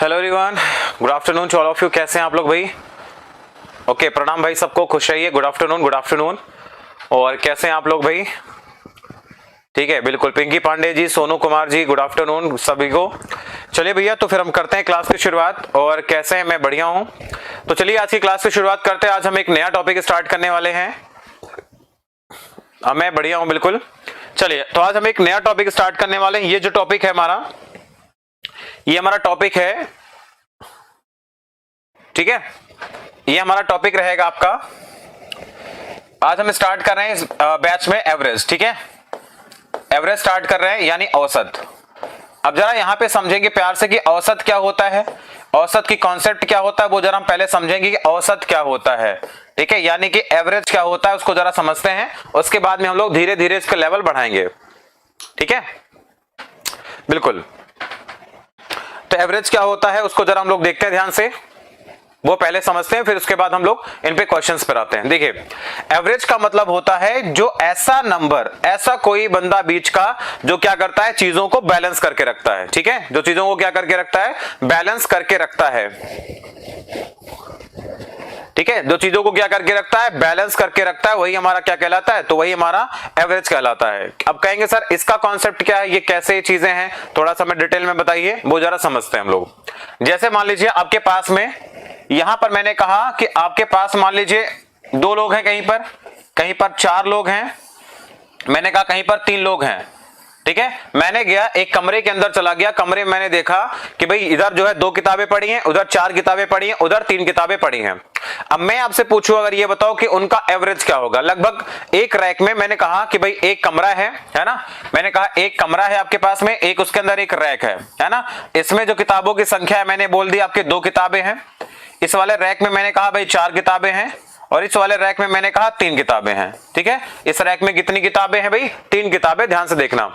Hello everyone, good afternoon to all of you. कैसे हैं आप लोग भाई? ओके, प्रणाम भाई सबको, खुश रहिए। Good afternoon, good afternoon. और कैसे हैं आप लोग भाई? ठीक है, बिल्कुल। पिंकी पांडे जी, सोनू कुमार जी, गुड आफ्टरनून सभी को। चलिए भैया, तो फिर हम करते हैं क्लास की शुरुआत। और कैसे हैं? मैं बढ़िया हूं। तो चलिए आज की क्लास की शुरुआत करते हैं। आज हम एक नया टॉपिक स्टार्ट करने वाले हैं। मैं बढ़िया हूं बिल्कुल। चलिए, तो आज हम एक नया टॉपिक स्टार्ट करने वाले हैं। ये जो टॉपिक है हमारा, ये हमारा टॉपिक है, ठीक है, ये हमारा टॉपिक रहेगा आपका। आज हम स्टार्ट कर रहे हैं इस बैच में एवरेज, ठीक है, एवरेज स्टार्ट कर रहे हैं, यानी औसत। अब जरा यहां पे समझेंगे प्यार से कि औसत क्या होता है, औसत की कॉन्सेप्ट क्या होता है, वो जरा हम पहले समझेंगे कि औसत क्या होता है, ठीक है, यानी कि एवरेज क्या होता है, उसको जरा समझते हैं। उसके बाद में हम लोग धीरे धीरे इसका लेवल बढ़ाएंगे, ठीक है, बिल्कुल। तो एवरेज क्या होता है उसको जरा हम लोग देखते हैं ध्यान से, वो पहले समझते हैं, फिर उसके बाद हम लोग इन पे क्वेश्चंस पर आते हैं। देखिए, एवरेज का मतलब होता है जो ऐसा नंबर, ऐसा कोई बंदा बीच का जो क्या करता है, चीजों को बैलेंस करके रखता है, ठीक है, जो चीजों को क्या करके रखता है, बैलेंस करके रखता है, ठीक है, जो चीजों को क्या करके रखता है, बैलेंस करके रखता है, वही हमारा क्या कहलाता है, तो वही हमारा एवरेज कहलाता है। अब कहेंगे सर इसका कॉन्सेप्ट क्या है, ये कैसे चीजें हैं, थोड़ा सा मैं डिटेल में बताइए, वो जरा समझते हैं हम लोग। जैसे मान लीजिए आपके पास में, यहां पर मैंने कहा कि आपके पास मान लीजिए 2 लोग हैं, कहीं पर 4 लोग हैं, मैंने कहा कहीं पर 3 लोग हैं, ठीक है। मैंने गया एक कमरे के अंदर, चला गया कमरे में, मैंने देखा कि भाई इधर जो है 2 किताबें पड़ी हैं, उधर 4 किताबें पड़ी हैं, उधर 3 किताबें पड़ी हैं। अब मैं आपसे पूछूं, अगर ये बताओ कि उनका एवरेज क्या होगा। लगभग एक रैक में, मैंने कहा कि भाई एक कमरा है ना, मैंने कहा एक कमरा है आपके पास में, एक उसके अंदर एक रैक है ना। इसमें जो किताबों की संख्या है, मैंने बोल दी आपके 2 किताबें हैं। इस वाले रैक में मैंने कहा भाई 4 किताबें हैं, और इस वाले रैक में मैंने कहा 3 किताबें हैं, ठीक है। इस रैक में कितनी किताबें हैं भाई? 3 किताबें। ध्यान से देखना,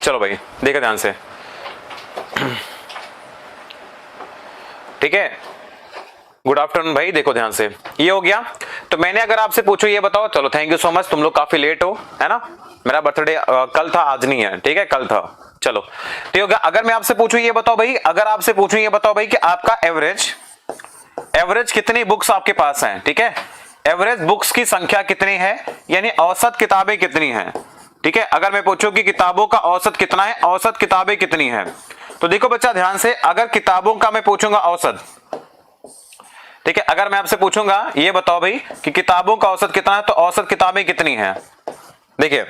चलो भाई देखो ध्यान से, ठीक है। गुड आफ्टरनून भाई, देखो ध्यान से, ये हो गया। तो मैंने अगर आपसे पूछो, ये बताओ, चलो थैंक यू सो मच, तुम लोग काफी लेट हो, है ना। मेरा बर्थडे कल था, आज नहीं है, ठीक है, कल था। चलो तो होगा। अगर मैं आपसे पूछूं ये बताओ भाई, अगर आपसे पूछूं ये बताओ भाई कि आपका एवरेज कितनी बुक्स आपके पास हैं, ठीक है, एवरेज बुक्स की संख्या कितनी है, यानी औसत किताबें कितनी हैं, ठीक है। अगर मैं पूछूं कि किताबों का औसत कितना है, औसत किताबें कितनी है, तो देखो बच्चा ध्यान से, अगर किताबों का मैं पूछूंगा औसत, ठीक है, अगर मैं आपसे पूछूंगा ये बताओ भाई कि किताबों का औसत कितना है, तो औसत किताबें कितनी हैं? देखिए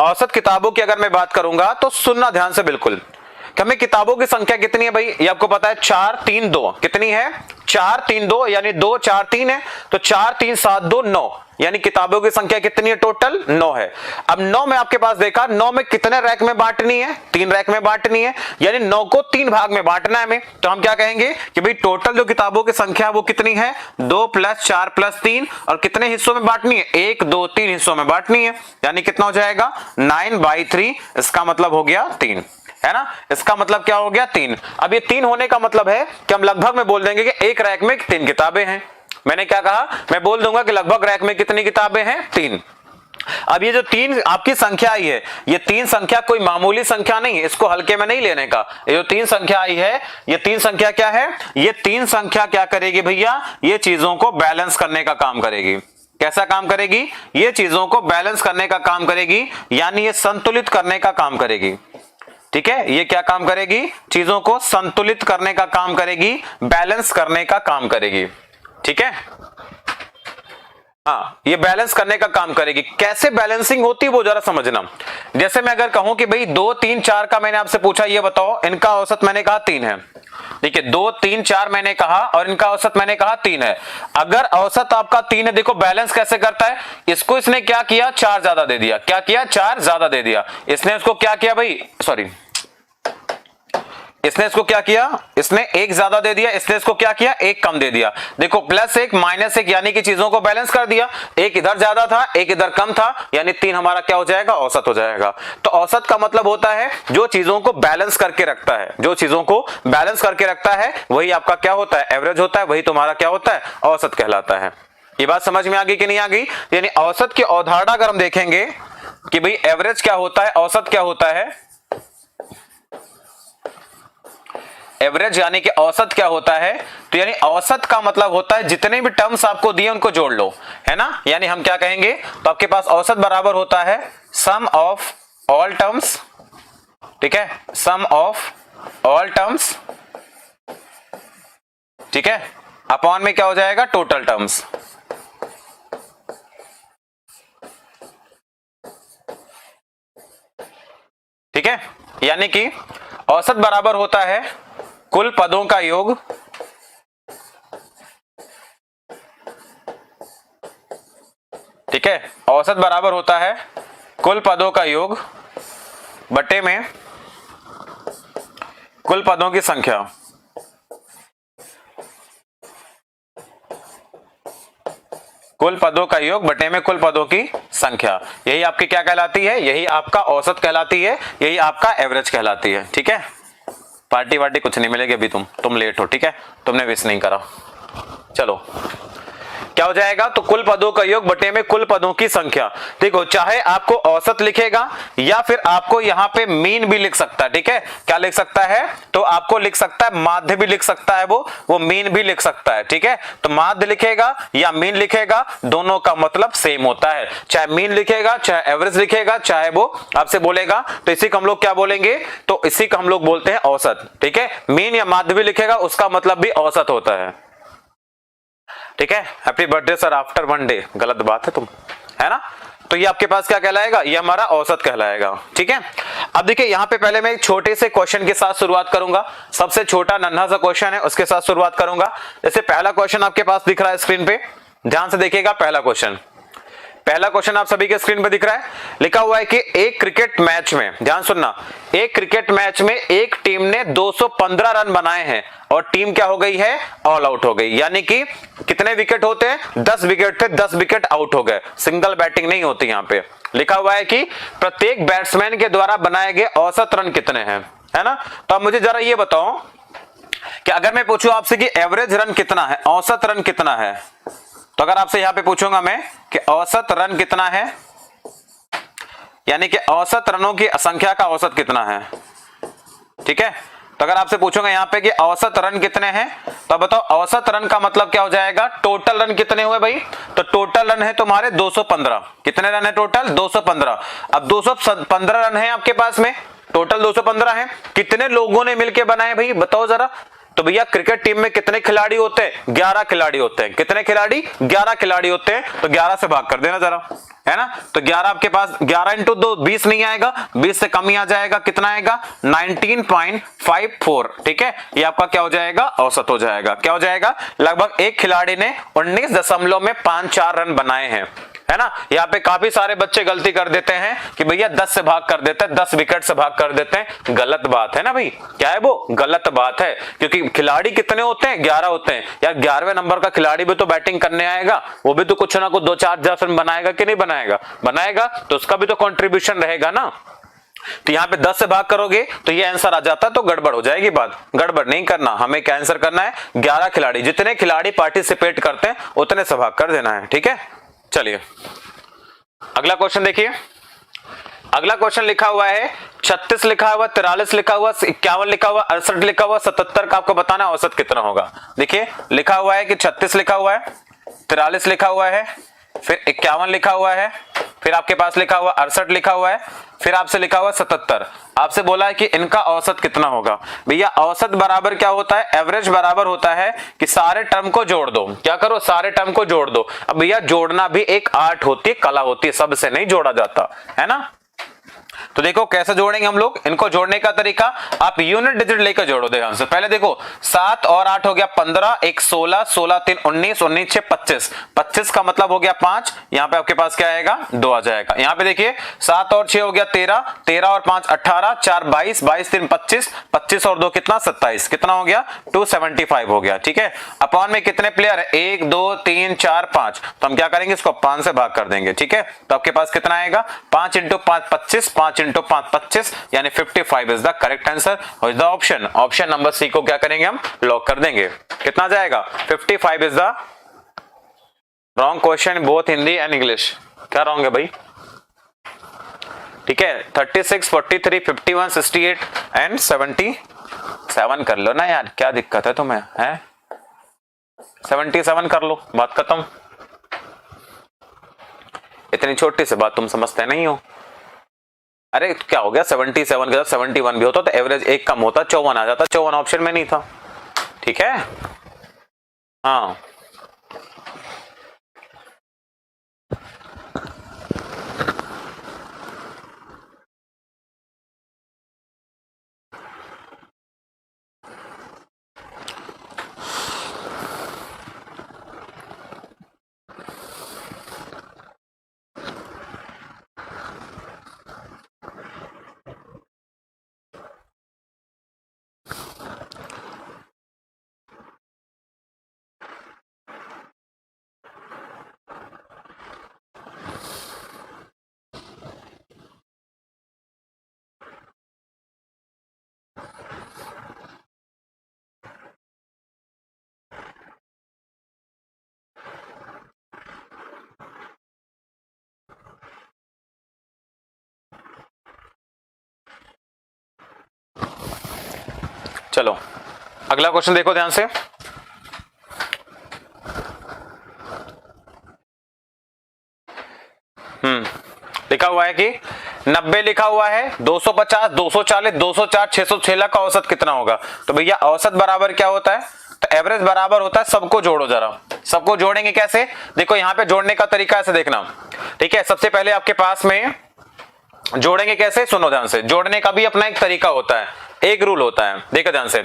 औसत किताबों की अगर मैं बात करूंगा तो सुनना ध्यान से बिल्कुल कि हमें किताबों की संख्या कितनी है भाई, ये आपको पता है 4 3 2 कितनी है, 4 3 2 यानी 2 4 3 है, तो 4 3 7 2 9 यानी किताबों की संख्या कितनी है टोटल 9 है। अब 9 में आपके पास देखा 9 में कितने रैक में बांटनी है, 3 रैक में बांटनी है, यानी 9 को 3 भाग में बांटना है हमें। तो हम क्या कहेंगे कि भाई टोटल जो किताबों की संख्या वो कितनी है 2 + 4 + 3 और कितने हिस्सों में बांटनी है 1 2 3 हिस्सों में बांटनी है, यानी कितना हो जाएगा 9/3। इसका मतलब हो गया 3 है ना, इसका मतलब क्या हो गया 3। अब ये 3 होने का मतलब है कि हम लगभग में बोल देंगे कि एक रैक में 3 किताबें हैं। मैंने क्या कहा, मैं बोल दूंगा कि लगभग रैक में कितनी किताबें हैं 3। अब ये जो 3 आपकी संख्या आई है, ये 3 संख्या कोई मामूली संख्या नहीं है, इसको हल्के में नहीं लेने का। ये जो 3 संख्या आई है, ये 3 संख्या क्या है, ये 3 संख्या क्या करेगी भैया, ये चीजों को बैलेंस करने का काम करेगी। कैसा काम करेगी, ये चीजों को बैलेंस करने का काम करेगी, यानी ये संतुलित करने का काम करेगी। ठीक है, ये क्या काम करेगी, चीजों को संतुलित करने का काम करेगी, बैलेंस करने का काम करेगी। ठीक है, हाँ ये बैलेंस करने का काम करेगी। कैसे बैलेंसिंग होती है वो जरा समझना। जैसे मैं अगर कहूं कि भाई 2 3 4 का मैंने आपसे पूछा, ये बताओ इनका औसत मैंने कहा 3 है। देखिए 2 3 4 मैंने कहा और इनका औसत मैंने कहा 3 है। अगर औसत आपका 3 है, देखो बैलेंस कैसे करता है, इसको इसने क्या किया 4 ज्यादा दे दिया, क्या किया 4 ज्यादा दे दिया, इसने उसको क्या किया भाई, सॉरी इसने इसको क्या किया, इसने 1 ज्यादा दे दिया, इसने इसको क्या किया 1 कम दे दिया। देखो +1 -1 यानी कि चीजों को बैलेंस कर दिया, 1 इधर ज्यादा था 1 इधर कम था, यानी 3 हमारा क्या हो जाएगा औसत हो जाएगा। तो औसत का मतलब होता है जो चीजों को बैलेंस करके रखता है, जो चीजों को बैलेंस करके रखता है वही आपका क्या होता है एवरेज होता है, वही तुम्हारा क्या होता है औसत कहलाता है। ये बात समझ में आ गई कि नहीं आ गई? यानी औसत की अवधारणा अगर हम देखेंगे कि भाई एवरेज क्या होता है, औसत क्या होता है, एवरेज यानी कि औसत क्या होता है, तो यानी औसत का मतलब होता है जितने भी टर्म्स आपको दिए उनको जोड़ लो, है ना। यानी हम क्या कहेंगे, तो आपके पास औसत बराबर होता है सम ऑफ ऑल टर्म्स, ठीक है, सम ऑफ ऑल टर्म्स, ठीक है, अपॉन में क्या हो जाएगा टोटल टर्म्स। ठीक है, यानी कि औसत बराबर होता है कुल पदों का योग ठीक है, औसत बराबर होता है कुल पदों का योग बटे में कुल पदों की संख्या। कुल पदों का योग बटे में कुल पदों की संख्या, यही आपकी क्या कहलाती है, यही आपका औसत कहलाती है, यही आपका एवरेज कहलाती है। ठीक है, पार्टी वार्टी कुछ नहीं मिलेगी अभी, तुम लेट हो, ठीक है, तुमने विश नहीं करा। चलो क्या हो जाएगा, तो कुल पदों का योग बटे में कुल पदों की संख्या। देखो चाहे आपको औसत लिखेगा या फिर आपको यहाँ पे मीन भी लिख सकता है। ठीक है, क्या लिख सकता है, तो आपको लिख सकता है माध्य भी लिख सकता है, वो मीन भी लिख सकता है। ठीक है, तो माध्य लिखेगा या मीन लिखेगा, दोनों का मतलब सेम होता है। चाहे मीन लिखेगा, चाहे एवरेज लिखेगा, चाहे वो आपसे बोलेगा, तो इसी को हम लोग क्या बोलेंगे, तो इसी को हम लोग बोलते हैं औसत। ठीक है, मीन या माध्य भी लिखेगा उसका मतलब भी औसत होता है। ठीक है, happy birthday sir after 1 day, गलत बात है तुम, है ना। तो ये आपके पास क्या कहलाएगा, ये हमारा औसत कहलाएगा। ठीक है, अब देखिए यहाँ पे पहले मैं एक छोटे से क्वेश्चन के साथ शुरुआत करूंगा, सबसे छोटा नन्हा सा क्वेश्चन है उसके साथ शुरुआत करूंगा। जैसे पहला क्वेश्चन आपके पास दिख रहा है स्क्रीन पे, ध्यान से देखिएगा। पहला क्वेश्चन आप सभी के स्क्रीन पे दिख रहा है, लिखा हुआ है कि एक क्रिकेट मैच में, ध्यान सुनना, एक क्रिकेट मैच में एक टीम ने 215 रन बनाए हैं और टीम क्या हो गई है, ऑल आउट हो गई। यानी कि कितने विकेट होते हैं, 10 विकेट थे, 10 विकेट आउट हो गए, सिंगल बैटिंग नहीं होती। यहाँ पे लिखा हुआ है कि प्रत्येक बैट्समैन के द्वारा बनाए गए औसत रन कितने हैं, है ना। तो अब मुझे जरा ये बताओ कि अगर मैं पूछूं आपसे कि एवरेज रन कितना है, औसत रन कितना है, तो अगर आपसे यहां पे पूछूंगा मैं कि औसत रन कितना है, यानी कि औसत रनों की संख्या का औसत कितना है। ठीक है, तो अगर आपसे पूछूंगा यहां पे कि औसत रन कितने हैं, तो बताओ औसत रन का मतलब क्या हो जाएगा, टोटल रन कितने हुए भाई, तो टोटल रन है तुम्हारे 215। कितने रन है टोटल, 215। अब 215 रन है आपके पास में, टोटल 215 है, कितने लोगों ने मिलके बनाए भाई बताओ जरा, तो भैया क्रिकेट टीम में कितने खिलाड़ी होते हैं? 11 खिलाड़ी होते हैं। कितने खिलाड़ी? 11 खिलाड़ी होते हैं। तो 11 से भाग कर देना जरा, है ना। तो 11 आपके पास 11 इंटू 2 20 नहीं आएगा, 20 से कम ही आ जाएगा। कितना आएगा? 19.54। ठीक है, ये आपका क्या हो जाएगा? औसत हो जाएगा। क्या हो जाएगा? लगभग एक खिलाड़ी ने 19.54 रन बनाए हैं, है ना। यहाँ पे काफी सारे बच्चे गलती कर देते हैं कि भैया 10 से भाग कर देते हैं, 10 विकेट से भाग कर देते हैं। गलत बात है ना भाई, क्या है वो? गलत बात है, क्योंकि खिलाड़ी कितने होते हैं? 11 होते हैं यार। 11वें नंबर का खिलाड़ी भी तो बैटिंग करने आएगा, वो भी तो कुछ ना कुछ 2-4 रन बनाएगा कि नहीं बनाएगा? बनाएगा, तो उसका भी तो कंट्रीब्यूशन रहेगा ना। तो यहाँ पे 10 से भाग करोगे तो ये आंसर आ जाता, तो गड़बड़ हो जाएगी बात। गड़बड़ नहीं करना, हमें क्या आंसर करना है? 11 खिलाड़ी, जितने खिलाड़ी पार्टिसिपेट करते हैं उतने से भाग कर देना है। ठीक है, चलिए अगला क्वेश्चन देखिए। अगला क्वेश्चन लिखा हुआ है 36 लिखा हुआ, 43 लिखा हुआ, 51 लिखा हुआ, 68 लिखा हुआ, 77 का आपको बताना है औसत कितना होगा। देखिए लिखा हुआ है कि 36 लिखा हुआ है, 43 लिखा हुआ है, फिर 51 लिखा हुआ है, फिर आपके पास लिखा हुआ 68 लिखा हुआ है, फिर आपसे लिखा हुआ 77। आपसे बोला है कि इनका औसत कितना होगा। भैया औसत बराबर क्या होता है? एवरेज बराबर होता है कि सारे टर्म को जोड़ दो। क्या करो? सारे टर्म को जोड़ दो। अब भैया जोड़ना भी एक आर्ट होती है, कला होती है, सबसे नहीं जोड़ा जाता, है ना। तो देखो कैसे जोड़ेंगे हम लोग इनको। जोड़ने का तरीका, आप यूनिट डिजिट लेकर जोड़ो ध्यान से। पहले देखो 7 और 8 हो गया 15, 1 16, 16 3 19, 19 6 25, 25 का मतलब हो गया 5। यहाँ पे आपके पास क्या आएगा? 2 आ जाएगा। यहाँ पे देखिए 7 और 6 हो गया 13, 13 और 5 18, 4 22, 22 3 25, 25 और 2 कितना? 27। कितना हो गया? 275 हो गया। ठीक है, अपॉन में कितने प्लेयर है? 1 2 3 4 5। तो हम क्या करेंगे? इसको 5 से भाग कर देंगे। ठीक है, तो आपके पास कितना आएगा? 5 इंटू 5 25, 5 इंटू 5 25, यानी 55 is the correct answer. The option, option number C को क्या करेंगे? हम लॉक कर देंगे। कितना जाएगा? 55 is the wrong question both Hindi and English. क्या रॉन्ग है भाई? ठीक है, 36 43 51 68 एंड 77 कर लो ना यार, क्या दिक्कत है तुम्हें? है 77 कर लो, बात खत्म। इतनी छोटी सी बात तुम समझते नहीं हो। अरे क्या हो गया? 77 के साथ 71 भी होता तो एवरेज एक कम होता, 54 आ जाता। 54 ऑप्शन में नहीं था। ठीक है, हाँ चलो अगला क्वेश्चन देखो ध्यान से। लिखा हुआ है कि 90 लिखा हुआ है, 250 240 204 606 का औसत कितना होगा। तो भैया औसत बराबर क्या होता है? तो एवरेज बराबर होता है, सबको जोड़ो जरा। सबको जोड़ेंगे कैसे? देखो यहाँ पे जोड़ने का तरीका ऐसे देखना। ठीक है, सबसे पहले आपके पास में जोड़ेंगे कैसे? सुनो ध्यान से। जोड़ने का भी अपना एक तरीका होता है, एक रूल होता है, देखो ध्यान से।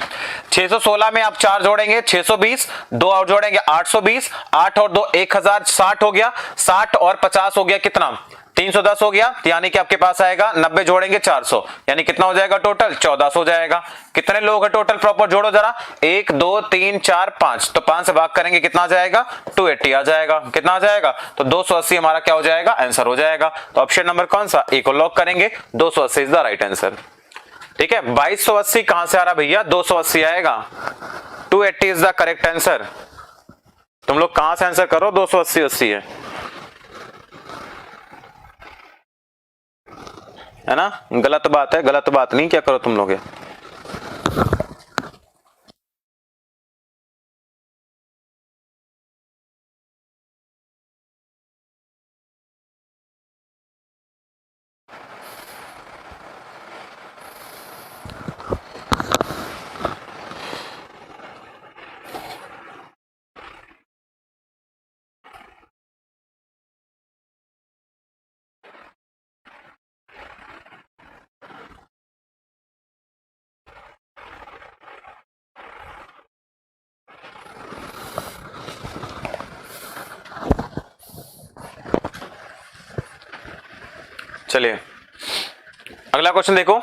616 में आप 4 जोड़ेंगे 620, 2 और जोड़ेंगे 820, 8 और 2 1060 हो गया, 60 और 50 हो गया कितना? 310 हो गया। यानी कि आपके पास आएगा 90 जोड़ेंगे 400, यानी कितना हो जाएगा टोटल? 1400 हो जाएगा। कितने लोग हैं टोटल? प्रॉपर जोड़ो जरा। 1 2 3 4 5, तो 5 से भाग करेंगे कितना आ जाएगा? 280 आ जाएगा। कितना आ जाएगा? तो 280 हमारा क्या हो जाएगा? आंसर हो जाएगा। तो ऑप्शन नंबर कौन सा? ए को लॉक करेंगे। 280 इज द राइट आंसर। ठीक है, 2280 कहां से आ रहा भैया? 280 आएगा। 280 इज द करेक्ट आंसर। तुम लोग कहां से आंसर करो? 280 80 है ना। गलत बात है, गलत बात नहीं। क्या करो तुम लोग? चलिए अगला क्वेश्चन देखो,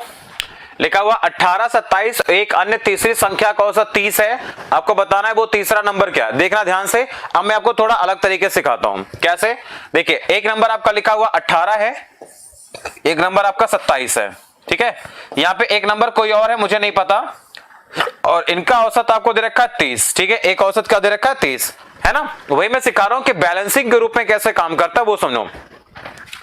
लिखा हुआ 18, 27 एक अन्य तीसरी संख्या का औसत 30 है, आपको बताना है वो तीसरा नंबर क्या है। देखना ध्यान से, अब मैं आपको थोड़ा अलग तरीके से सिखाता हूं। कैसे? देखिए, एक नंबर आपका लिखा हुआ 18 है, एक नंबर आपका 27 है, ठीक है। यहां पे एक नंबर कोई और है, मुझे नहीं पता, और इनका औसत आपको दे रखा है 30, ठीक है। एक औसत क्या दे रखा है? 30, है ना। वही मैं सिखा रहा हूं कि बैलेंसिंग के रूप में कैसे काम करता है वो समझो।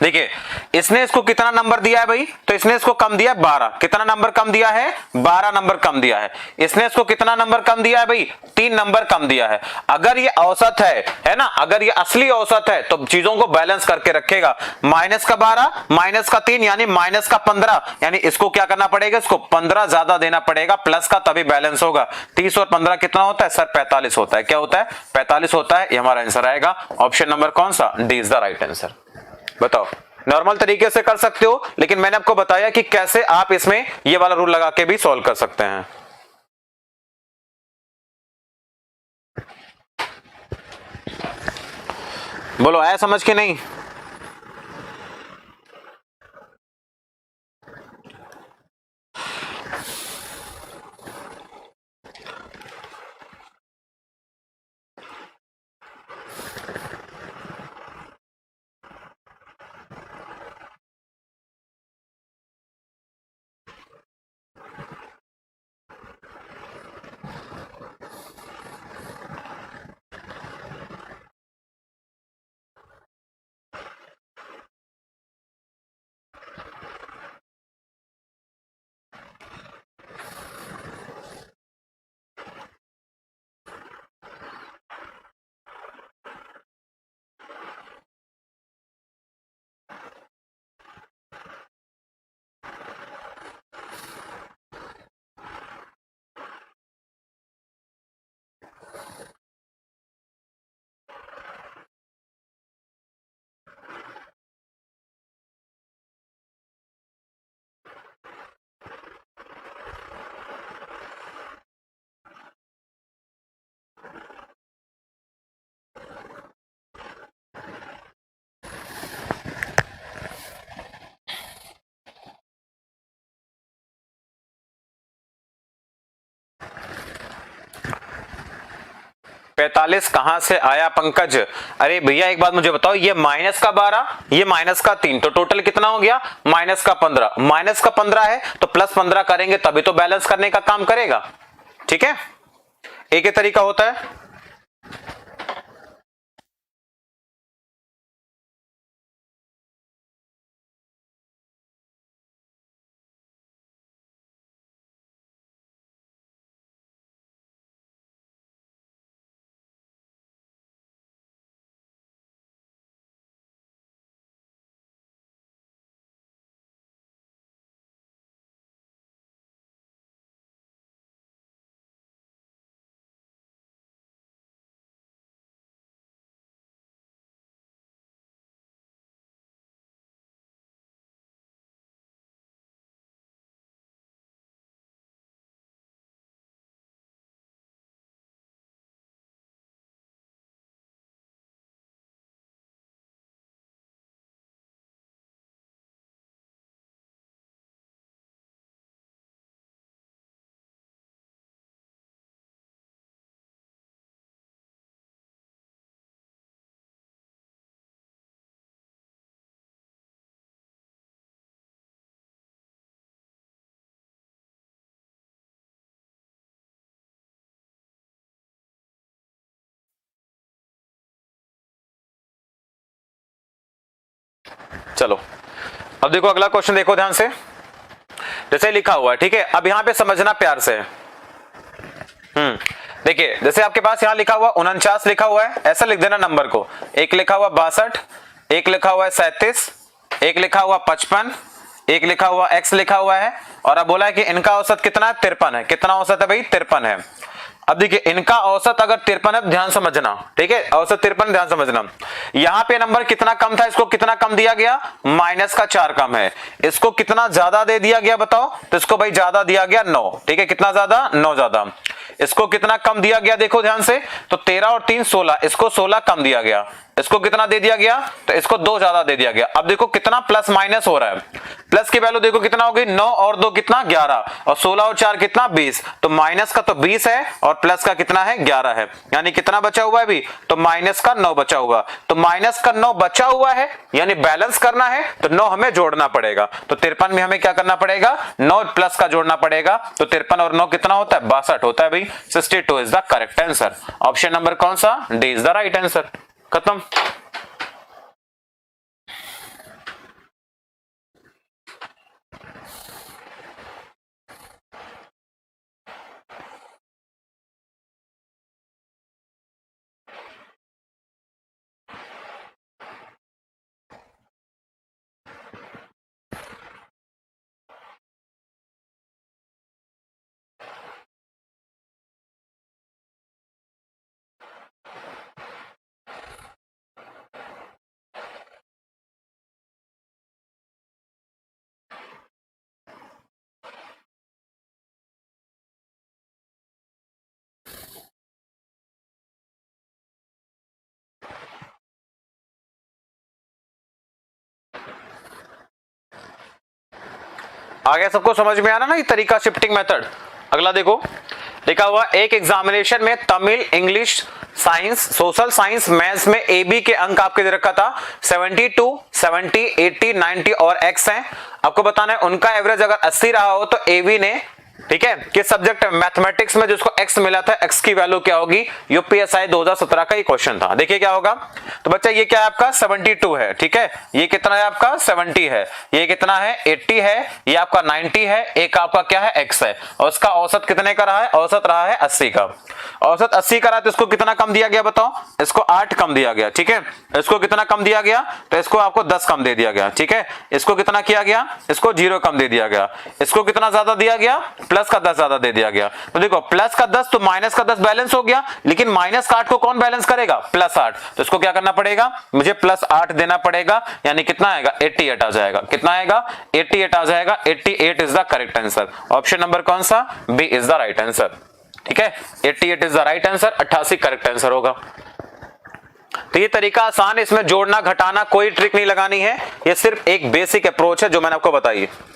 देखिए, इसने इसको कितना नंबर दिया है भाई? तो इसने इसको कम दिया है 12। कितना नंबर कम दिया है? 12 नंबर कम दिया है। इसने इसको कितना नंबर कम दिया है भाई? 3 नंबर कम दिया है। अगर ये औसत है ना, अगर ये असली औसत है तो चीजों को बैलेंस करके रखेगा। माइनस का 12 माइनस का 3 यानी माइनस का 15, यानी इसको क्या करना पड़ेगा? इसको 15 ज्यादा देना पड़ेगा प्लस का, तभी बैलेंस होगा। 30 और 15 कितना होता है सर? 45 होता है। क्या होता है? 45 होता है। ये हमारा आंसर आएगा ऑप्शन नंबर कौन सा? D is the right answer. बताओ, नॉर्मल तरीके से कर सकते हो, लेकिन मैंने आपको बताया कि कैसे आप इसमें ये वाला रूल लगा के भी सॉल्व कर सकते हैं। बोलो, आया समझ के नहीं? पैतालीस कहां से आया पंकज? अरे भैया एक बात मुझे बताओ, ये माइनस का 12, ये माइनस का 3, तो टोटल कितना हो गया? माइनस का 15। माइनस का 15 है तो प्लस 15 करेंगे तभी तो बैलेंस करने का काम करेगा, ठीक है। एक ही तरीका होता है। चलो अब देखो अगला क्वेश्चन, देखो ध्यान से, जैसे लिखा हुआ है, ठीक है। अब यहां पे समझना प्यार से। देखिए, जैसे आपके पास यहां लिखा हुआ 49 लिखा हुआ है, ऐसा लिख देना नंबर को। एक लिखा हुआ 62, एक लिखा हुआ है 37, एक लिखा हुआ 55, एक लिखा हुआ x लिखा हुआ है, और अब बोला है कि इनका औसत कितना है? 53 है। कितना औसत है भाई? 53 है। अब देखिए, इनका औसत अगर 53 है, ध्यान समझना, ठीक है। औसत 53, ध्यान समझना। यहां पे नंबर कितना कम था, इसको कितना कम दिया गया? माइनस का 4 कम है। इसको कितना ज्यादा दे दिया गया बताओ? तो इसको भाई ज्यादा दिया गया 9, ठीक है। कितना ज्यादा? 9 ज्यादा। इसको कितना कम दिया गया देखो ध्यान से, तो 13 और 3 16, इसको 16 कम दिया गया। इसको कितना दे दिया गया, तो इसको 2 ज्यादा दे दिया गया। अब देखो कितना प्लस माइनस हो रहा है, प्लस की वैल्यू देखो कितना होगी 9 और 2 कितना 11 और 16 और 4 कितना 20, तो माइनस का तो 20 है और प्लस का कितना है 11 है, यानी कितना बचा हुआ है अभी, तो माइनस का 9 बचा हुआ, तो माइनस का 9 बचा हुआ है यानी बैलेंस करना है तो 9 हमें जोड़ना पड़ेगा, तो 53 में हमें क्या करना पड़ेगा 9 प्लस का जोड़ना पड़ेगा, तो 53 और 9 कितना होता है 62 होता है भाई। 62 is the correct answer. Option number कौन सा, D is the right answer. खत्म। आगे सबको समझ में आ रहा ना ये तरीका, शिफ्टिंग मेथड। अगला देखो लिखा हुआ एक एग्जामिनेशन में Tamil, English, science, social science, maths में AB के अंक आपके दे रखा था 72, 70, 80, 90 और X है। आपको बताना है उनका एवरेज अगर 80 रहा हो तो AB ने, ठीक है, किस सब्जेक्ट में, मैथमेटिक्स में जिसको X मिला था, X की वैल्यू क्या होगी। UPSI 2017 का ये क्वेश्चन था। देखिए क्या होगा, तो बच्चा ये क्या है आपका 72 है, ठीक है, ये कितना है आपका 70 है, ये कितना है 80 है, ये आपका 90 है, एक आपका क्या है X है, और उसका औसत कितने का रहा है, औसत रहा है 80 का। औसत 80 का रहा तो इसको कितना कम दिया गया बताओ, इसको 8 कम दिया गया, ठीक है, इसको कितना कम दिया गया, तो इसको आपको 10 कम दे दिया गया, ठीक है, इसको कितना किया गया, इसको 0 कम दे दिया गया, इसको कितना ज्यादा दिया गया, प्लस का 10 ज्यादा दे दिया गया। तो देखो प्लस का 10 तो माइनस का 10 बैलेंस हो गया, लेकिन माइनस का 8 को कौन बैलेंस करेगा, प्लस 8, तो इसको क्या करना पड़ेगा, मुझे प्लस 8 देना पड़ेगा, यानी कितना आएगा 88 आ जाएगा, कितना आएगा 88 आ जाएगा। 88 is the correct answer. Option number कौन सा, B is the right answer, ठीक है, 88 is the right answer, 88 correct answer होगा। तो ये तरीका आसान है, इसमें जोड़ना घटाना कोई ट्रिक नहीं लगानी है, ये सिर्फ एक बेसिक अप्रोच है जो मैंने आपको बताई है।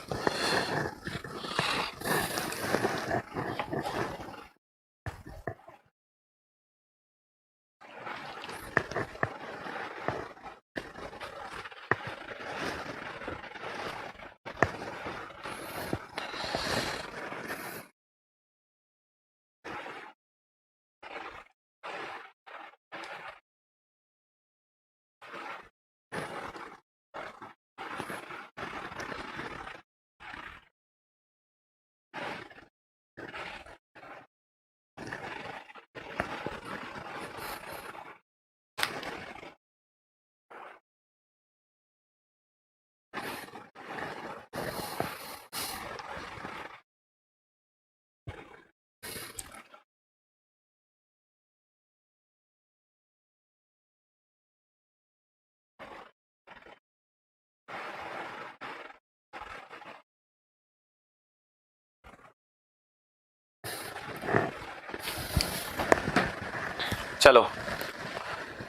चलो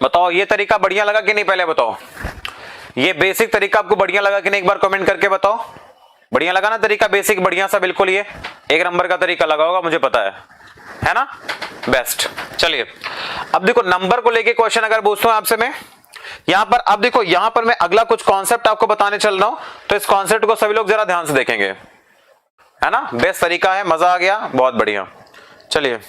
बताओ ये तरीका बढ़िया लगा कि नहीं, पहले बताओ ये बेसिक तरीका आपको बढ़िया लगा कि नहीं, एक बार कमेंट करके बताओ। बढ़िया लगा ना तरीका, बेसिक बढ़िया सा बिल्कुल ये 1 नंबर का तरीका लगा होगा, मुझे पता है ना, बेस्ट। चलिए अब देखो नंबर को लेके क्वेश्चन अगर पूछता हूं आपसे मैं यहां पर, अब देखो यहां पर मैं अगला कुछ कॉन्सेप्ट आपको बताने चल रहा हूं, तो इस कॉन्सेप्ट को सभी लोग जरा ध्यान से देखेंगे, है ना, बेस्ट तरीका है, मजा आ गया, बहुत बढ़िया। चलिए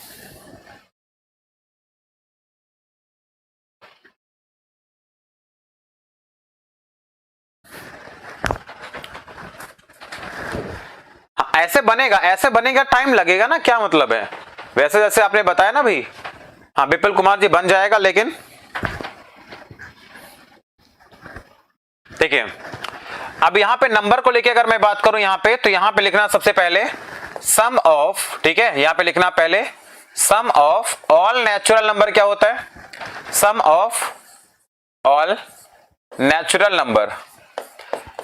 ऐसे बनेगा, ऐसे बनेगा, टाइम लगेगा ना, क्या मतलब है, वैसे जैसे आपने बताया ना भाई, हाँ विपुल कुमार जी बन जाएगा, लेकिन देखिए अब यहां पे नंबर को लेके अगर मैं बात करूं यहां पे, तो यहां पे लिखना सबसे पहले सम ऑफ, ठीक है, यहां पे लिखना पहले सम ऑफ ऑल नेचुरल नंबर क्या होता है, sum of all natural number.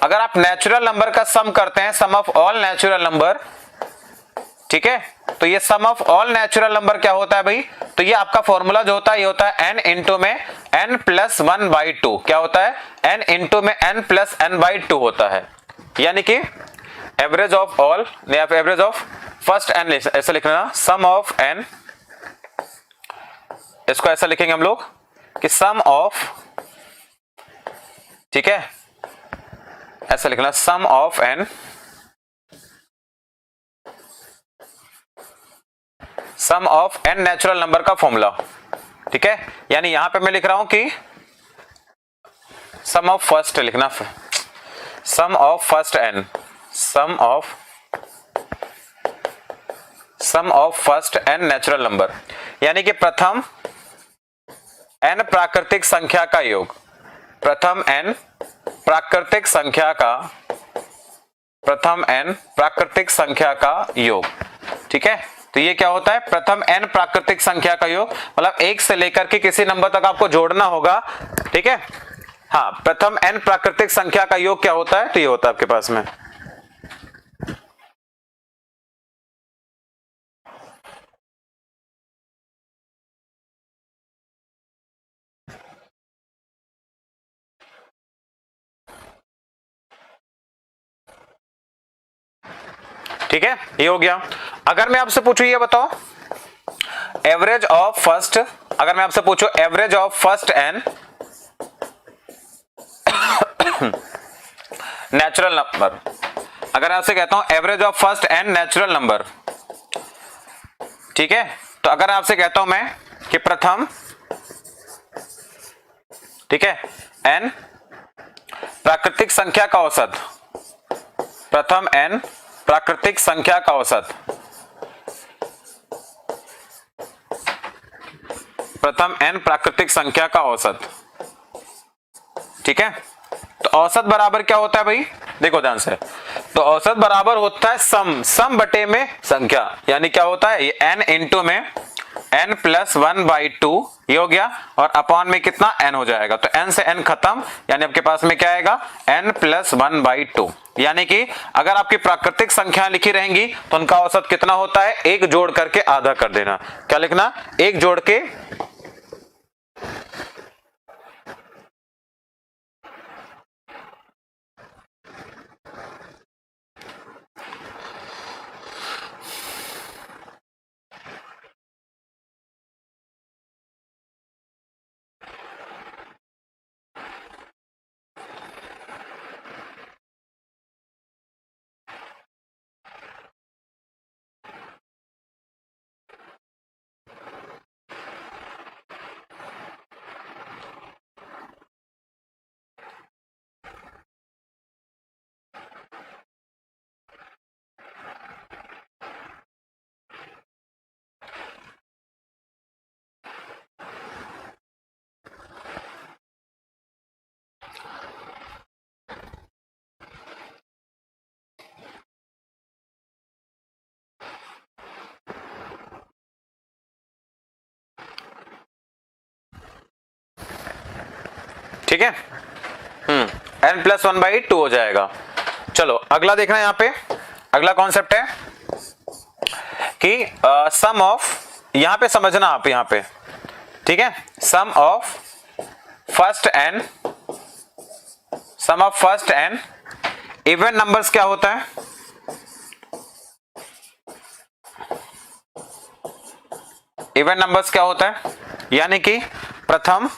अगर आप नेचुरल नंबर का सम करते हैं, सम ऑफ ऑल नेचुरल नंबर, ठीक है, तो ये सम ऑफ ऑल नेचुरल नंबर क्या होता है भाई, तो ये आपका फॉर्मूला जो होता है ये होता है n इंटू में n प्लस 1/2, क्या होता है n इंटू में n प्लस n/2 होता है, यानी कि एवरेज ऑफ ऑल या एवरेज ऑफ फर्स्ट n, ऐसा लिखना सम ऑफ n, इसको ऐसा लिखेंगे हम लोग कि सम ऑफ, ठीक है, ऐसा लिखना sum of n, sum of n natural number का फॉर्मूला, ठीक है, यानी यहां पे मैं लिख रहा हूं कि सम ऑफ फर्स्ट लिखना, sum of first n, sum of first n natural number, यानी कि प्रथम n प्राकृतिक संख्या का योग, प्रथम n प्राकृतिक संख्या का, प्रथम n प्राकृतिक संख्या का योग, ठीक है, तो ये क्या होता है प्रथम n प्राकृतिक संख्या का योग, मतलब एक से लेकर के किसी नंबर तक आपको जोड़ना होगा, ठीक है, हाँ, प्रथम n प्राकृतिक संख्या का योग क्या होता है, तो ये होता है आपके पास में, ठीक है, ये हो गया। अगर मैं आपसे पूछूं ये बताओ एवरेज ऑफ फर्स्ट, अगर मैं आपसे पूछूं average of first n natural number, अगर आपसे कहता हूं average of first n natural number, ठीक है, तो अगर आपसे कहता हूं मैं कि प्रथम, ठीक है, n प्राकृतिक संख्या का औसत, प्रथम n प्राकृतिक संख्या का औसत, प्रथम n प्राकृतिक संख्या का औसत, ठीक है, तो औसत बराबर क्या होता है भाई, देखो ध्यान से, तो औसत बराबर होता है सम बटे में संख्या, यानी क्या होता है ये n इंटू में n प्लस 1/2, ये हो गया, और अपॉन में कितना n हो जाएगा, तो n से n खत्म, यानी आपके पास में क्या आएगा n प्लस 1/2, यानी कि अगर आपकी प्राकृतिक संख्या लिखी रहेंगी तो उनका औसत कितना होता है, एक जोड़ करके आधा कर देना, क्या लिखना, एक जोड़ के, ठीक है, n प्लस 1/2 हो जाएगा। चलो अगला देखना है, यहाँ पे अगला कॉन्सेप्ट है कि सम ऑफ, यहां पे समझना आप, यहां पे ठीक है, sum of first n, sum of first n even numbers क्या होता है, इवन नंबर्स क्या होता है, यानी कि प्रथम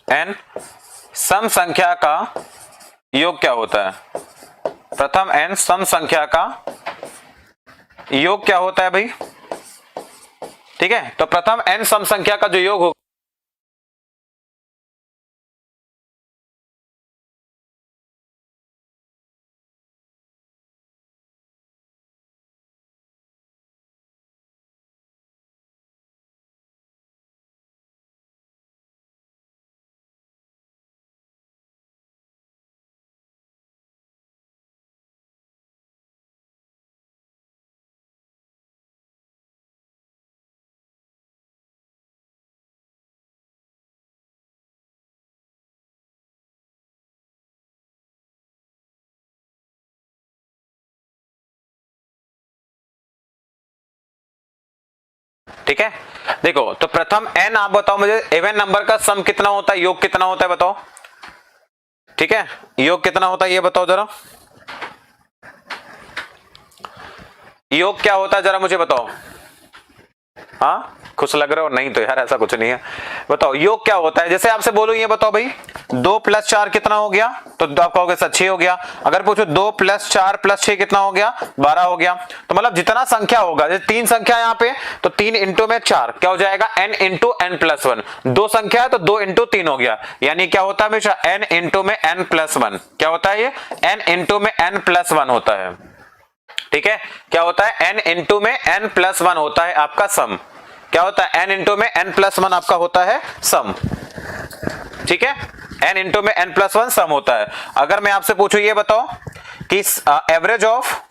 n सम संख्या का योग क्या होता है, प्रथम n सम संख्या का योग क्या होता है भाई, ठीक है, तो प्रथम n सम संख्या का जो योग होगा ठीक है, देखो तो प्रथम n, आप बताओ मुझे इवन नंबर का सम कितना होता है, योग कितना होता है बताओ। ठीक है, योग कितना होता है ये बताओ जरा, योग क्या होता है जरा मुझे बताओ। हाँ खुश लग रहे हो, नहीं तो यार ऐसा कुछ नहीं है, बताओ योग क्या होता है। जैसे आपसे बोलूं ये बताओ भाई 2 + 4 कितना हो गया, तो आप कहोगे सर 6 हो गया। अगर पूछो 2 + 4 + 6 कितना हो गया, 12 हो गया। तो मतलब जितना संख्या होगा, जैसे 3 संख्या यहाँ पे, तो 3 इंटू में 4 क्या हो जाएगा, n इंटू n + 1। 2 संख्या है तो 2 इंटू 3 हो गया, यानी क्या होता है हमेशा n इंटू में n + 1। क्या होता है ये, n इंटू में n + 1 होता है। ठीक है, क्या होता है, n इंटू में n + 1 होता है आपका सम। क्या होता है, n इंटू में n + 1 आपका होता है सम। ठीक है, n इंटू में n + 1 सम होता है। अगर मैं आपसे पूछूं ये बताओ कि एवरेज ऑफ,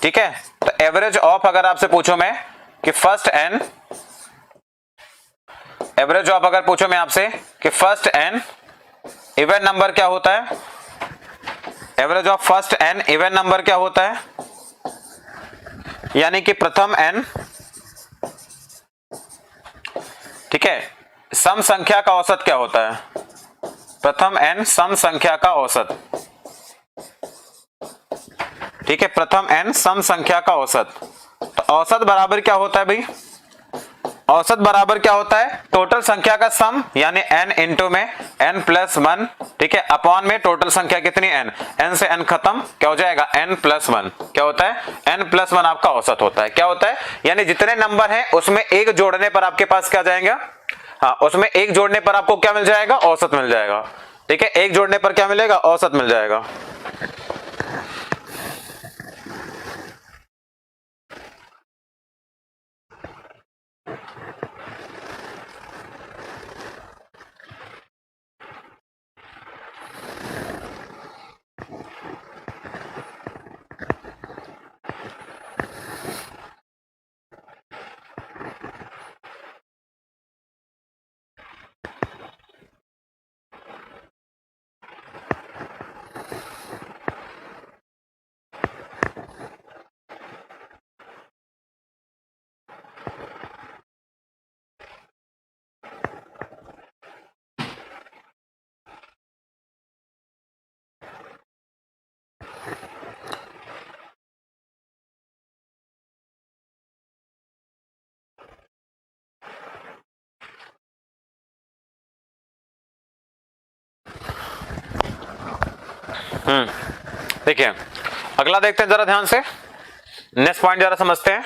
ठीक है, तो एवरेज ऑफ अगर आपसे पूछूं मैं कि फर्स्ट n, एवरेज ऑफ अगर पूछूं मैं आपसे कि फर्स्ट n इवन नंबर क्या होता है, average of first n even number क्या होता है, यानी कि प्रथम n, ठीक है, सम संख्या का औसत क्या होता है, प्रथम n सम संख्या का औसत। ठीक है, प्रथम n सम संख्या का औसत। तो औसत बराबर क्या होता है भाई, औसत बराबर क्या होता है, टोटल संख्या का सम यानी n इंटू में n + 1। ठीक है, अपॉन में टोटल संख्या कितनी n, n से n खत्म, क्या हो जाएगा n + 1। क्या होता है, n + 1 आपका औसत होता है। क्या होता है, यानी जितने नंबर हैं उसमें एक जोड़ने पर आपके पास क्या जाएगा, हाँ उसमें एक जोड़ने पर आपको क्या मिल जाएगा, औसत मिल जाएगा। ठीक है, एक जोड़ने पर क्या मिलेगा, औसत मिल जाएगा। देखिए अगला देखते हैं जरा ध्यान से, नेक्स्ट पॉइंट जरा समझते हैं।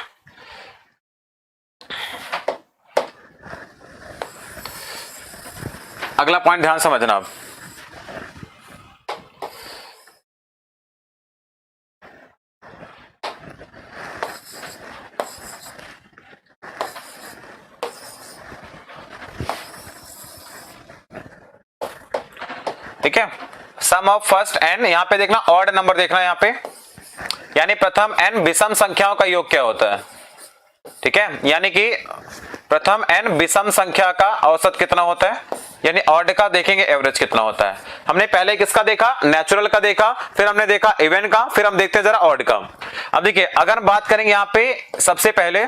अगला पॉइंट ध्यान समझना आप, ठीक है, सम ऑफ फर्स्ट n, यहां पे देखना ऑड नंबर देखना यहां पे, यानी प्रथम n विषम संख्याओं का योग क्या होता है। ठीक है, यानी कि प्रथम n विषम संख्या का औसत कितना होता है, यानी ऑड का देखेंगे एवरेज कितना होता है। हमने पहले किसका देखा, नेचुरल का देखा, फिर हमने देखा इवन का, फिर हम देखते हैं जरा ऑड का। अब देखिए अगर बात करेंगे यहां पे सबसे पहले,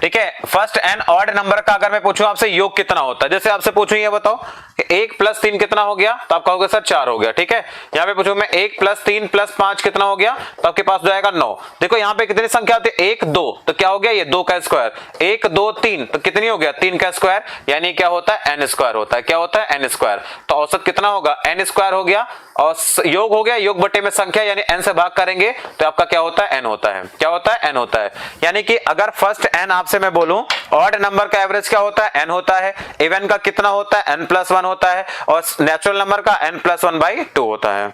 ठीक है, फर्स्ट एंड ऑड नंबर का अगर मैं पूछूं आपसे योग कितना होता है, जैसे आपसे पूछूं ये बताओ कि 1 + 3 कितना हो गया, तो आप कहोगे सर 4 हो गया। ठीक है, यहाँ पे पूछूं मैं 1 + 3 + 5 कितना हो गया, तो आपके पास जाएगा 9। देखो यहाँ पे कितनी संख्या होती है, 1 2, तो क्या हो गया ये 2 का स्क्वायर, 1 2 3 तो कितनी हो गया 3 का स्क्वायर, यानी क्या होता है n स्क्वायर होता है। क्या होता है n स्क्वायर, तो औसत कितना होगा n स्क्वायर हो गया, और योग हो गया, योग बटे में संख्या यानी n से भाग करेंगे तो आपका क्या होता है n होता है। क्या होता है n होता है, यानी कि अगर फर्स्ट n आपसे मैं बोलूं ऑड नंबर का एवरेज क्या होता है n होता है, इवन का कितना होता है n + 1 होता है, और नेचुरल नंबर का n + 1/2 होता है।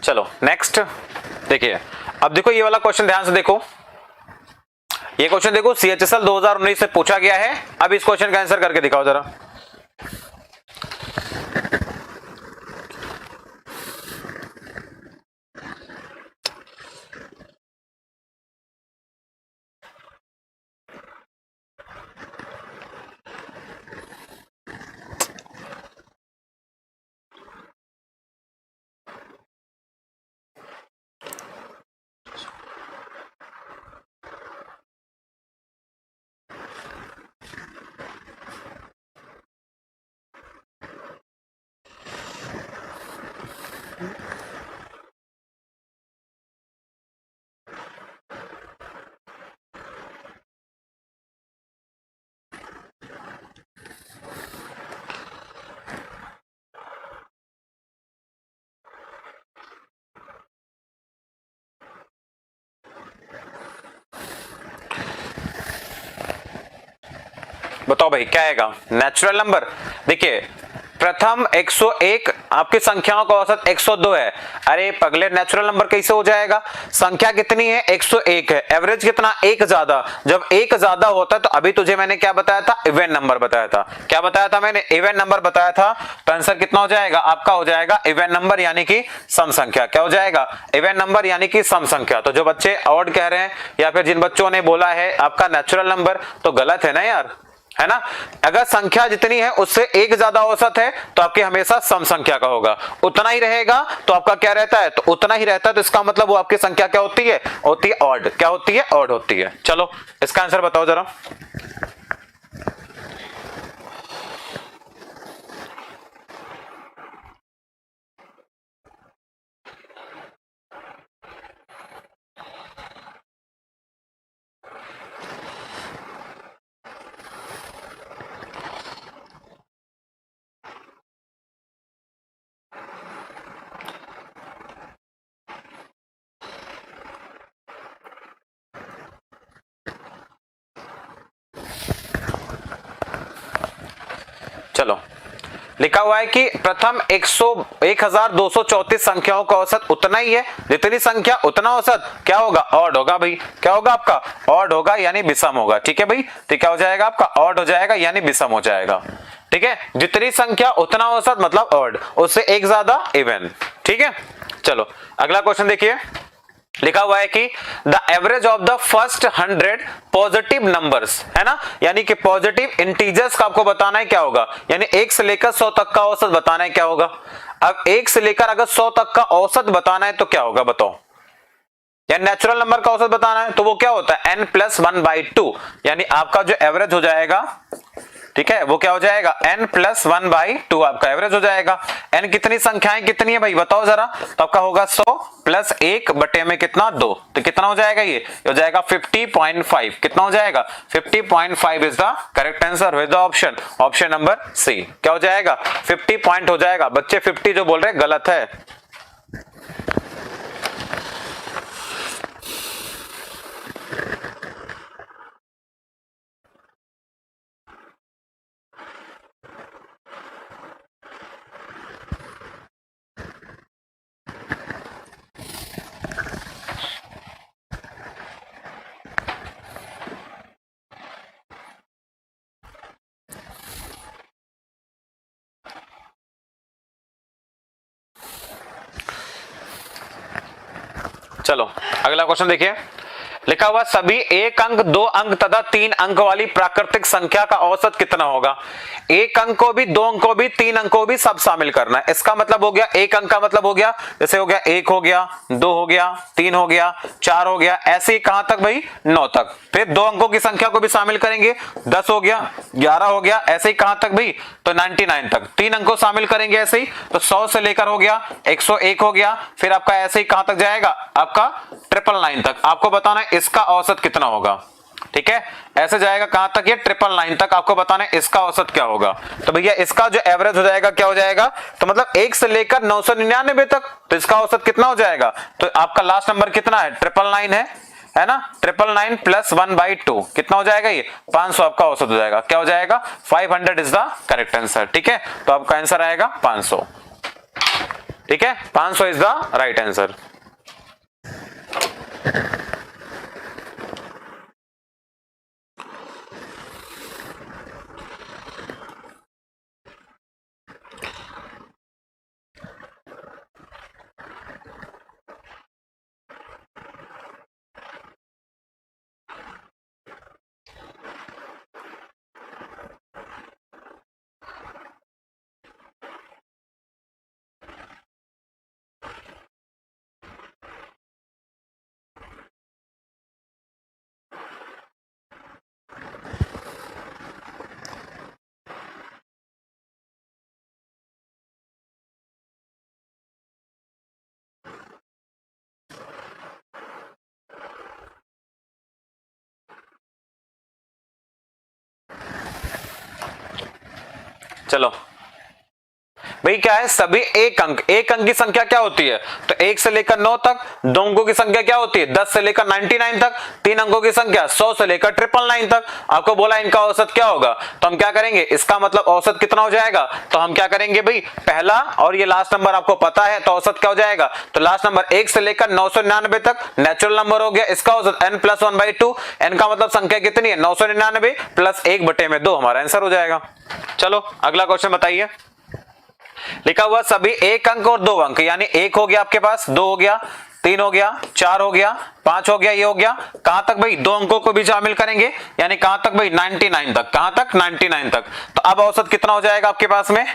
चलो नेक्स्ट देखिए, अब देखो ये वाला क्वेश्चन ध्यान से देखो, ये क्वेश्चन देखो CHSL 2019 से पूछा गया है। अब इस क्वेश्चन का आंसर करके दिखाओ जरा। बताओ भाई क्या आएगा? Natural number. देखिए प्रथम 101, आपकी संख्याओं का औसत 102 है। अरे पगले, नेचुरल नंबर कैसे हो जाएगा? संख्या कितनी है? 101 है। एवरेज कितना? एक ज्यादा। जब एक ज्यादा होता है तो अभी तुझे मैंने क्या बताया था? इवन नंबर बताया था। क्या बताया था मैंने? इवन नंबर बताया था। तो आंसर कितना हो जाएगा आपका? हो जाएगा इवन नंबर यानी कि सम संख्या। क्या हो जाएगा? इवन नंबर यानी कि सम संख्या। तो जो बच्चे ऑड कह रहे हैं या फिर जिन बच्चों ने बोला है आपका नेचुरल नंबर, तो गलत है ना यार, है ना। अगर संख्या जितनी है उससे एक ज्यादा औसत है तो आपकी हमेशा सम संख्या का होगा। उतना ही रहेगा तो आपका क्या रहता है? तो उतना ही रहता है, तो इसका मतलब वो आपकी संख्या क्या होती है? होती है ऑड। क्या होती है? ऑड होती है। चलो इसका आंसर बताओ जरा। चलो लिखा हुआ है कि प्रथम 1234 संख्याओं का औसत उतना ही है। जितनी संख्या उतना औसत क्या होगा? ऑड होगा भाई। क्या होगा आपका? ऑड होगा यानी विषम होगा। ठीक है भाई, तो क्या हो जाएगा आपका? ऑड हो जाएगा यानी विषम हो जाएगा। ठीक है, जितनी संख्या उतना औसत मतलब ऑड, उससे एक ज्यादा इवन। ठीक है, चलो अगला क्वेश्चन देखिए। लिखा हुआ है कि the average of the first 100 positive numbers, है ना, यानी कि पॉजिटिव इंटीजर्स का आपको बताना है क्या होगा, यानी 1 से लेकर 100 तक का औसत बताना है क्या होगा। अब 1 से लेकर अगर 100 तक का औसत बताना है तो क्या होगा बताओ। या नेचुरल नंबर का औसत बताना है तो वो क्या होता है? n+1/2, यानी आपका जो एवरेज हो जाएगा, ठीक है, वो क्या हो जाएगा? n+1/2 आपका एवरेज हो जाएगा। n कितनी संख्याएं कितनी है भाई बताओ जरा। तो आपका होगा 100 प्लस 1 बटे में कितना? 2। तो कितना हो जाएगा? ये हो जाएगा 50.5। कितना हो जाएगा? 50.5 is the correct answer with the option number C. क्या हो जाएगा? 50 पॉइंट हो जाएगा। बच्चे 50 जो बोल रहे हैं गलत है। चलो अगला क्वेश्चन देखिए। लिखा हुआ सभी 1 अंक 2 अंक तथा 3 अंक वाली प्राकृतिक संख्या का औसत कितना होगा। 1 अंक को भी, 2 अंक को भी, 3 अंक को भी सब शामिल करना है। इसका मतलब हो गया 1 अंक का मतलब हो गया, जैसे हो गया 1 हो गया, 2 हो गया, 3 हो गया, 4 हो गया, ऐसे ही कहां तक भाई? 9 तक। फिर 2 अंकों की संख्या को भी शामिल करेंगे, 10 हो गया, 11 हो गया, ऐसे ही कहां तक भाई? तो 99 तक। 3 अंक को शामिल करेंगे ऐसे ही, तो 100 से लेकर हो गया 101 हो गया, फिर आपका ऐसे ही कहां तक जाएगा? आपका 999 तक। आपको बताना है इसका औसत कितना होगा। ठीक है, ऐसे जाएगा कहां तक? ये 999 तक। आपको बताना है इसका औसत क्या होगा। तो भैया इसका जो एवरेज हो जाएगा क्या हो जाएगा? तो मतलब 1 से लेकर 999 तक, तो इसका औसत कितना हो जाएगा? तो आपका लास्ट नंबर कितना है? 999 है ना। 999 प्लस 1/2 कितना हो जाएगा? ये 500 आपका औसत हो जाएगा। क्या हो जाएगा? 500 इज द करेक्ट आंसर। ठीक है, तो आपका आंसर आएगा 500। ठीक है, 500 इज द राइट आंसर। चलो भाई, क्या है, सभी एक अंक की संख्या क्या होती है, तो 1 से लेकर 9 तक। 2 अंकों की संख्या क्या होती है, 10 से लेकर 99 तक। 3 अंकों की संख्या 100 से लेकर 999 तक। आपको बोला इनका औसत क्या होगा, तो हम क्या करेंगे, इसका मतलब औसत कितना हो जाएगा, तो हम क्या करेंगे भाई, पहला और ये लास्ट नंबर आपको पता है, तो औसत क्या हो जाएगा, तो लास्ट नंबर 1 से लेकर 999 तक नेचुरल नंबर हो गया, इसका औसत n + 1/2। n का मतलब संख्या कितनी है, 999 + 1/2 हमारा आंसर हो जाएगा। चलो अगला क्वेश्चन बताइए। लिखा हुआ सभी एक अंक और 2 अंक, यानी 1 हो गया आपके पास, 2 हो गया, 3 हो गया, 4 हो गया, 5 हो गया, ये हो गया। कहां तक भाई, 2 अंकों को भी शामिल करेंगे, यानी कहां तक भाई, 99 तक। कहां तक, 99 तक। तो अब औसत कितना हो जाएगा आपके पास में,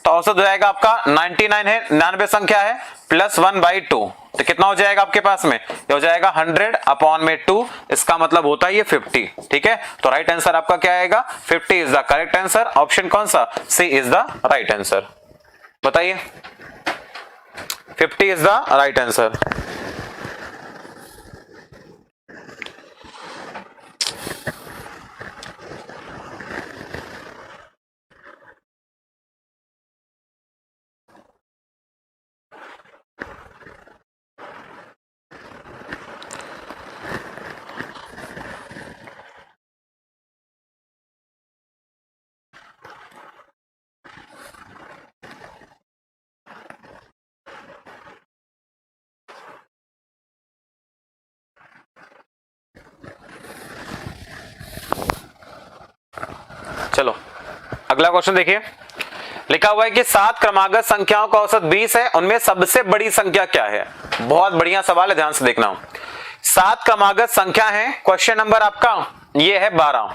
तो औसत हो जाएगा आपका 99 है, 99 संख्या है, + 1/2। तो कितना हो जाएगा आपके पास में, ये हो जाएगा 100/2। इसका मतलब होता है ये 50। ठीक है, तो राइट आंसर आपका क्या आएगा, 50 is the correct answer. Option कौन सा, सी इज द राइट आंसर। बताइए, 50 इज द राइट आंसर। चलो अगला क्वेश्चन देखिए। लिखा हुआ है कि 7 क्रमागत संख्याओं का औसत 20 है, उनमें सबसे बड़ी संख्या क्या है। बहुत बढ़िया सवाल है, ध्यान से देखना। 7 क्रमागत संख्या है, क्वेश्चन नंबर आपका ये है 12।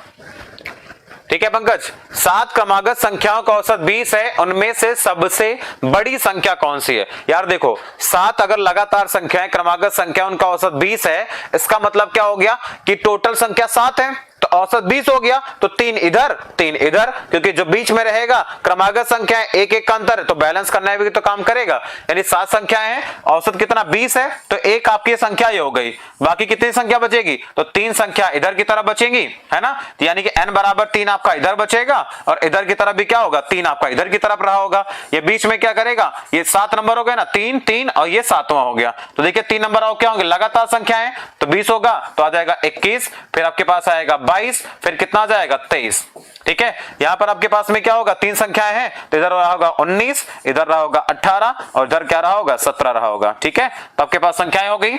ठीक है पंकज, 7 क्रमागत संख्याओं का औसत 20 है, उनमें से सबसे बड़ी संख्या कौन सी है। यार देखो, 7 अगर लगातार संख्याएं क्रमागत संख्या उनका औसत 20 है, इसका मतलब क्या हो गया कि टोटल संख्या 7 है, तो औसत 20 हो गया, तो 3 इधर 3 इधर, क्योंकि जो बीच में रहेगा क्रमागत संख्या है, एक एक का अंतर है, तो बैलेंस करना भी तो काम करेगा। यानी 7 संख्याएं हैं, औसत कितना 20 है, तो एक आपकी संख्या ये हो गई, बाकी कितनी संख्या बचेगी, तो 3 संख्या इधर की तरफ बचेंगी, है ना। तो यानी कि n = 3 आपका इधर बचेगा, और इधर की तरफ भी क्या होगा, 3 आपका इधर की तरफ रहा होगा। ये बीच में क्या करेगा, ये 7 नंबर हो गए ना, 3 3 और ये 7वां हो गया। तो देखिए 3 नंबर और क्या होंगे, लगातार संख्याएं, तो 20 होगा, तो आ जाएगा 21, फिर आपके पास आएगा 22, फिर कितना आ जाएगा 23। ठीक है, यहां पर आपके पास में क्या होगा, 3 संख्याएं हैं, तो इधर रहा होगा 19, इधर रहा होगा 18, और इधर क्या रहा होगा, 17 रहा होगा। ठीक है, तो आपके पास संख्याएं हो गई।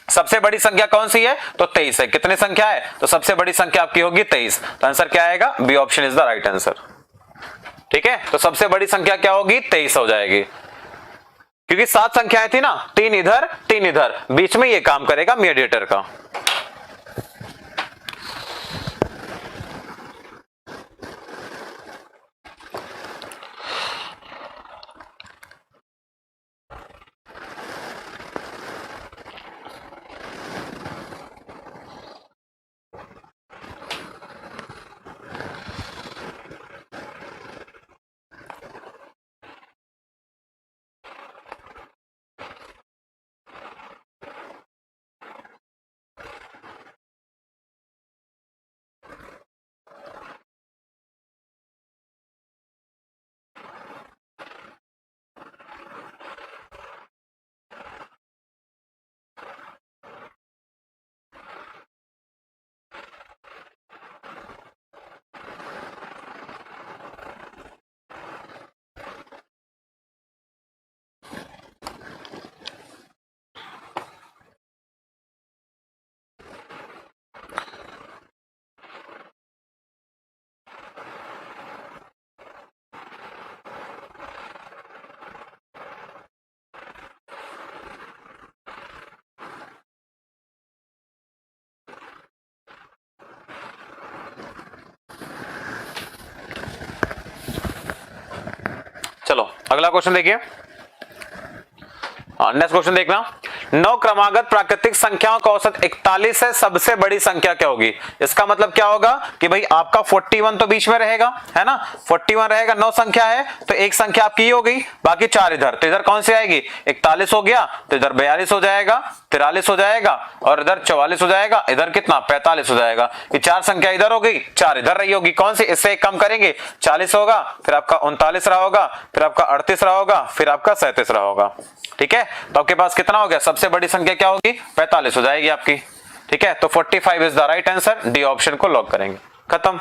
सबसे बड़ी संख्या कौन सी है, तो 23 है। कितनी संख्या है, तो सबसे बड़ी संख्या आपकी होगी 23। तो आंसर क्या आएगा, B option is the right answer. ठीक है, तो सबसे बड़ी संख्या क्या होगी, 23 हो जाएगी, क्योंकि 7 संख्याएं थी ना, 3 इधर 3 इधर, बीच में ये काम करेगा मीडिएटर का। अगला क्वेश्चन देखिए, नेक्स्ट क्वेश्चन देखना। 9 क्रमागत प्राकृतिक संख्याओं का औसत 41 है, सबसे बड़ी संख्या क्या होगी? इसका मतलब क्या होगा कि भाई आपका 41 तो बीच में रहेगा, है ना, 41 रहेगा, 9 संख्या है तो एक संख्या आपकी हो गई, बाकी 4 इधर, तो इधर कौन सी आएगी? 41 हो गया, तो इधर 42 हो जाएगा, 43 हो जाएगा, और इधर 44 हो जाएगा, इधर कितना? 45 हो जाएगा। ये 4 संख्या इधर हो गई, 4 इधर रही होगी, कौन सी? इससे एक कम करेंगे, 40 होगा, फिर आपका 39 रहा होगा, फिर आपका 38 रहा होगा, फिर आपका 37 रहा होगा। ठीक है, तो आपके पास कितना हो गया? सबसे बड़ी संख्या क्या होगी? 45 हो जाएगी आपकी। ठीक है, तो 45 is the right answer, D option को लॉक करेंगे, खत्म।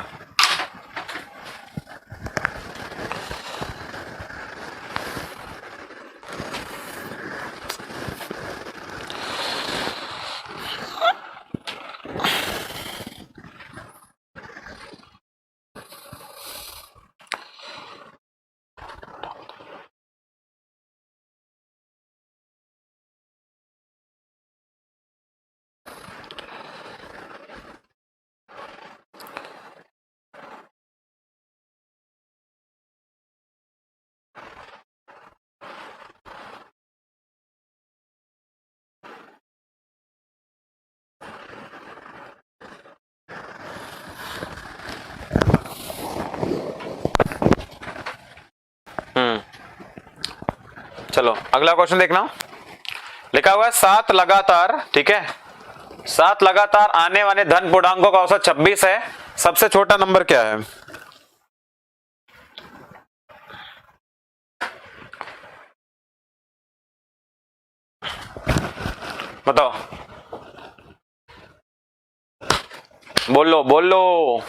चलो अगला क्वेश्चन देखना, लिखा हुआ है 7 लगातार, ठीक है, 7 लगातार आने वाले धन पूर्णांकों का औसत 26 है, सबसे छोटा नंबर क्या है? बताओ, बोलो बोलो।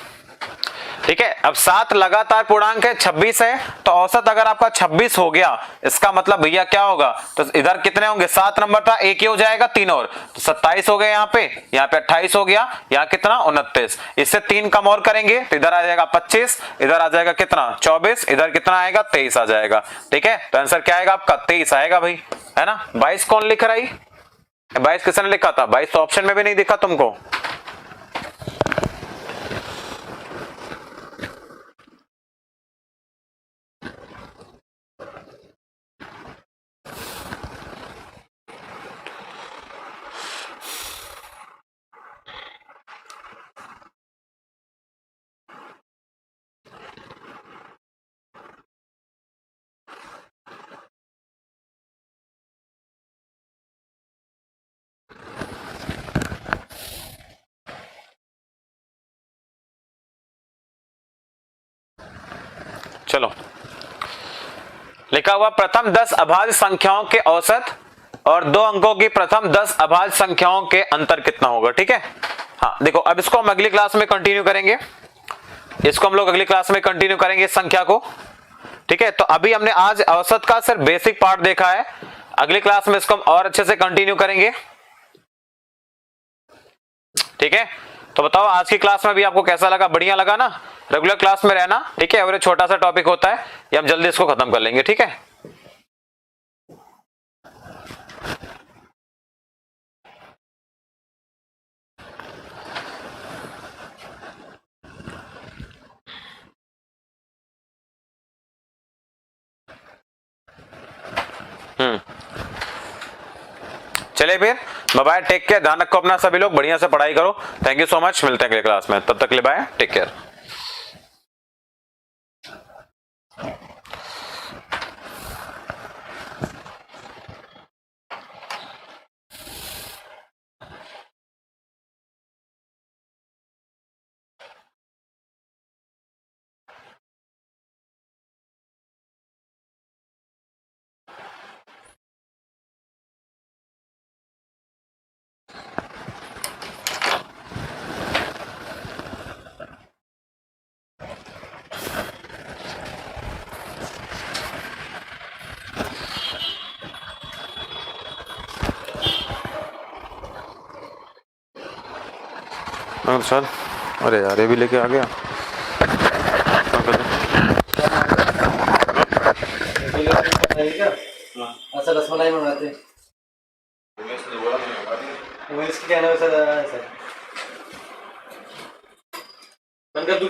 ठीक है, अब 7 लगातार पूर्णांक है, 26 है, तो औसत अगर आपका 26 हो गया, इसका मतलब भैया क्या होगा? तो इधर कितने होंगे? 7 नंबर था, एक ही हो जाएगा, 3 और, तो 27 हो गए, यहाँ पे 28 हो गया, यहाँ कितना? 29। इससे 3 कम और करेंगे तो इधर आ जाएगा 25, इधर आ जाएगा कितना? 24, इधर कितना आएगा? 23 आ जाएगा। ठीक है, तो आंसर क्या आएगा आपका? 23 आएगा भाई, है ना। 22 कौन लिख रहा है? 22 किसने लिखा था? 22 तो ऑप्शन में भी नहीं दिखा तुमको। चलो, लिखा हुआ प्रथम 10 अभाज्य संख्याओं के औसत और 2 अंकों की प्रथम 10 अभाज्य संख्याओं के अंतर कितना होगा? ठीक है, हाँ देखो, अब इसको हम अगली क्लास में कंटिन्यू करेंगे, इसको हम लोग अगली क्लास में कंटिन्यू करेंगे इस संख्या को। ठीक है, तो अभी हमने आज औसत का सिर्फ बेसिक पार्ट देखा है, अगली क्लास में इसको हम और अच्छे से कंटिन्यू करेंगे। ठीक है, तो बताओ आज की क्लास में भी आपको कैसा लगा? बढ़िया लगा ना? रेगुलर क्लास में रहना, ठीक है, और छोटा सा टॉपिक होता है, ये हम जल्दी इसको खत्म कर लेंगे। ठीक है, चलिए फिर, बाय बाय, टेक केयर, ध्यान रखो अपना सभी लोग, बढ़िया से पढ़ाई करो। थैंक यू सो मच, मिलते हैं अगले क्लास में, तब तक के लिए बाय, टेक केयर। सर, अरे यार ये भी लेके आ गया। अच्छा, रसमलाई मंगाते हैं। उमेश की क्या नाम है सर?